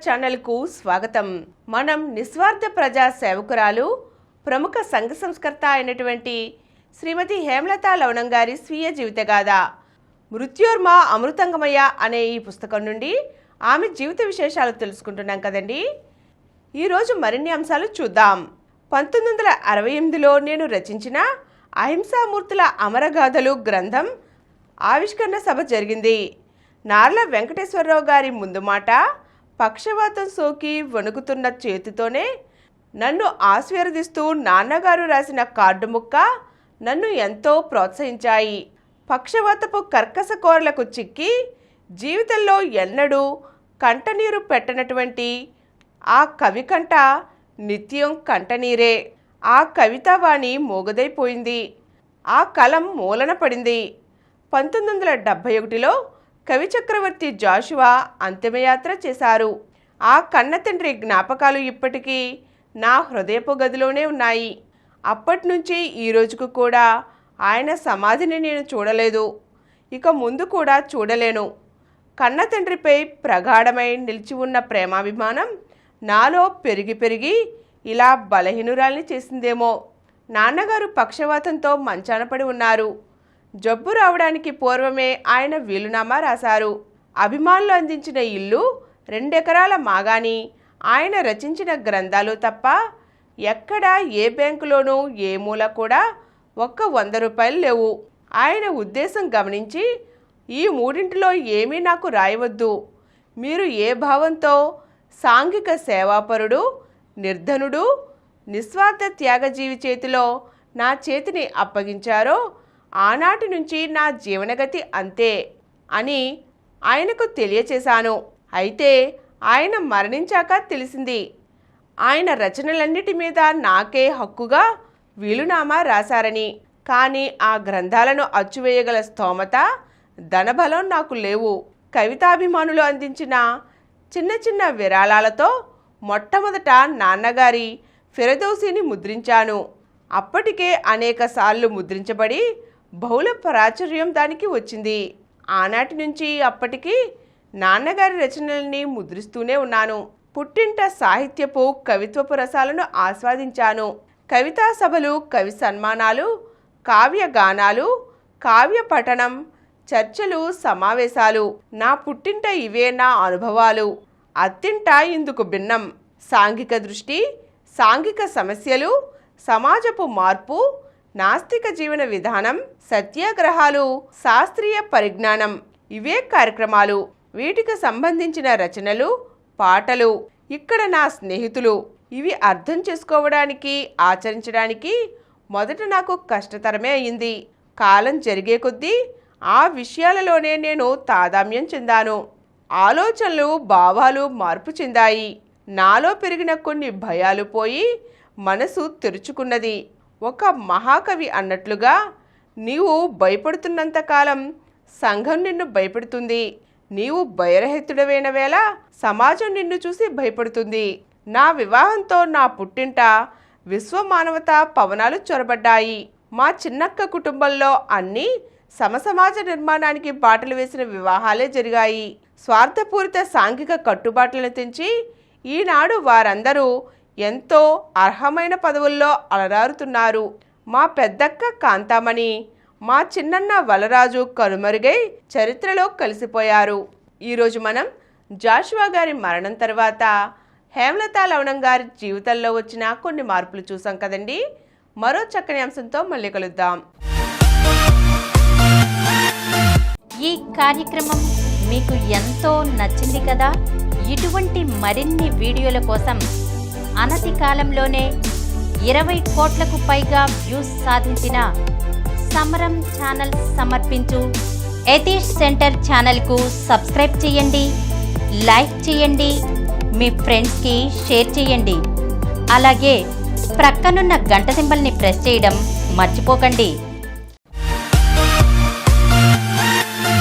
ఛానల్కు స్వాగతం. మనం నిస్వార్థ ప్రజా సేవకురాలు ప్రముఖ సంఘ సంస్కర్త అయినటువంటి శ్రీమతి హేమలత లవణం గారి స్వీయ జీవితగాథ మృత్యోర్మ అమృతంగమయ్య అనే ఈ పుస్తకం నుండి ఆమె జీవిత విశేషాలు తెలుసుకుంటున్నాం కదండి. ఈరోజు మరిన్ని అంశాలు చూద్దాం. 1968లో నేను రచించిన అహింసామూర్తుల అమరగాథలు గ్రంథం ఆవిష్కరణ సభ జరిగింది. నార్ల వెంకటేశ్వరరావు గారి ముందు మాట, పక్షవాతం సోకి వణుకుతున్న చేతితోనే నన్ను ఆశీర్వదిస్తూ నాన్నగారు రాసిన కార్డు ముక్క నన్ను ఎంతో ప్రోత్సహించాయి. పక్షవాతపు కర్కశ కోరలకు చిక్కి జీవితంలో ఎన్నడూ కంటనీరు పెట్టనటువంటి ఆ కవి కంట నిత్యం కంటనీరే. ఆ కవితావాణి మోగదైపోయింది. ఆ కలం మూలన పడింది. 1971లో కవి చక్రవర్తి జాషువా అంతిమయాత్ర చేశారు. ఆ కన్న తండ్రి జ్ఞాపకాలు ఇప్పటికీ నా హృదయపు గదిలోనే ఉన్నాయి. అప్పటి నుంచి ఈ రోజుకు కూడా ఆయన సమాధిని నేను చూడలేదు, ఇక ముందు కూడా చూడలేను. కన్న తండ్రిపై ప్రగాఢమై నిలిచి ఉన్న ప్రేమాభిమానం నాలో పెరిగి పెరిగి ఇలా బలహీనురాల్ని చేసిందేమో. నాన్నగారు పక్షవాతంతో మంచాన పడి ఉన్నారు. జబ్బు రావడానికి పూర్వమే ఆయన వీలునామా రాశారు. అభిమానులు అందించిన ఇల్లు 2 ఎకరాల మాగాని ఆయన రచించిన గ్రంథాలు తప్ప ఎక్కడా ఏ బ్యాంకులోనూ ఏ మూల కూడా ఒక్క 100 రూపాయలు లేవు. ఆయన ఉద్దేశం గమనించి, ఈ మూడింటిలో ఏమీ నాకు రాయవద్దు, మీరు ఏ భావంతో సాంఘిక సేవాపరుడు, నిర్ధనుడు, నిస్వార్థ త్యాగజీవి చేతిలో నా చేతిని అప్పగించారో ఆనాటి నుంచి నా జీవనగతి అంతే అని ఆయనకు తెలియచేశాను. అయితే ఆయన మరణించాక తెలిసింది, ఆయన రచనలన్నిటి మీద నాకే హక్కుగా వీలునామా రాశారని. కానీ ఆ గ్రంథాలను అచ్చువేయగల స్తోమత, ధనబలం నాకు లేవు. కవితాభిమానులు అందించిన చిన్న చిన్న విరాళాలతో మొట్టమొదట నాన్నగారి ఫిరదౌసిని ముద్రించాను. అప్పటికే అనేక సార్లు ముద్రించబడి బహుళ ప్రాచుర్యం దానికి వచ్చింది. ఆనాటి నుంచి అప్పటికి నాన్నగారి రచనల్ని ముద్రిస్తూనే ఉన్నాను. పుట్టింట సాహిత్యపు కవిత్వపు రసాలను ఆస్వాదించాను. కవితా సభలు, కవి సన్మానాలు, కావ్య గానాలు, కావ్య పఠనం, చర్చలు, సమావేశాలు. నా పుట్టింట ఇవే నా అనుభవాలు. అత్తింట ఇందుకు భిన్నం. సాంఘిక దృష్టి, సాంఘిక సమస్యలు, సమాజపు మార్పు, నాస్తిక జీవన విధానం, సత్యాగ్రహాలు, శాస్త్రీయ పరిజ్ఞానం, ఇవే కార్యక్రమాలు. వీటికి సంబంధించిన రచనలు, పాటలు. ఇక్కడ నా స్నేహితులు. ఇవి అర్థం చేసుకోవడానికి, ఆచరించడానికి మొదట నాకు కష్టతరమే అయింది. కాలం జరిగే కొద్దీ ఆ విషయాలలోనే నేను తాదాత్మ్యం చెందాను. ఆలోచనలు, భావాలు మార్పు చెందాయి. నాలో పెరిగిన కొన్ని భయాలు పోయి మనసు తెరుచుకున్నది. ఒక మహాకవి అన్నట్లుగా, నీవు భయపడుతున్నంతకాలం సంఘం నిన్ను భయపెడుతుంది. నీవు భయరహితుడవైన వేళ సమాజం నిన్ను చూసి భయపడుతుంది. నా వివాహంతో నా పుట్టింట విశ్వమానవతా పవనాలు చొరబడ్డాయి. మా చిన్నక్క కుటుంబంలో అన్నీ సమసమాజ నిర్మాణానికి బాటలు వేసిన వివాహాలే జరిగాయి. స్వార్థపూరిత సాంఘిక కట్టుబాట్లను తెంచి ఈనాడు వారందరూ ఎంతో అర్హమైన పదవుల్లో అలరారుతున్నారు. మా పెద్దక్క కాంతామణి, మా చిన్నన్న వలరాజు కనుమరుగై చరిత్రలో కలిసిపోయారు. ఈరోజు మనం జాషువా గారి మరణం తర్వాత హేమలత లవణం గారి జీవితంలో వచ్చిన కొన్ని మార్పులు చూసాం కదండి. మరో చక్కని అంశంతో మళ్ళీ కలుద్దాం. ఈ కార్యక్రమం మీకు ఎంతో నచ్చింది కదా. ఇటువంటి మరిన్ని వీడియోల కోసం అనతి కాలంలోనే 20 కోట్లకు పైగా వ్యూస్ సాధించిన సమరం ఛానల్ సమర్పించు యతీష్ సెంటర్ ఛానల్కు సబ్స్క్రైబ్ చేయండి, లైక్ చేయండి, మీ ఫ్రెండ్స్కి షేర్ చేయండి. అలాగే ప్రక్కనున్న గంట సింబల్ని ప్రెస్ చేయడం మర్చిపోకండి.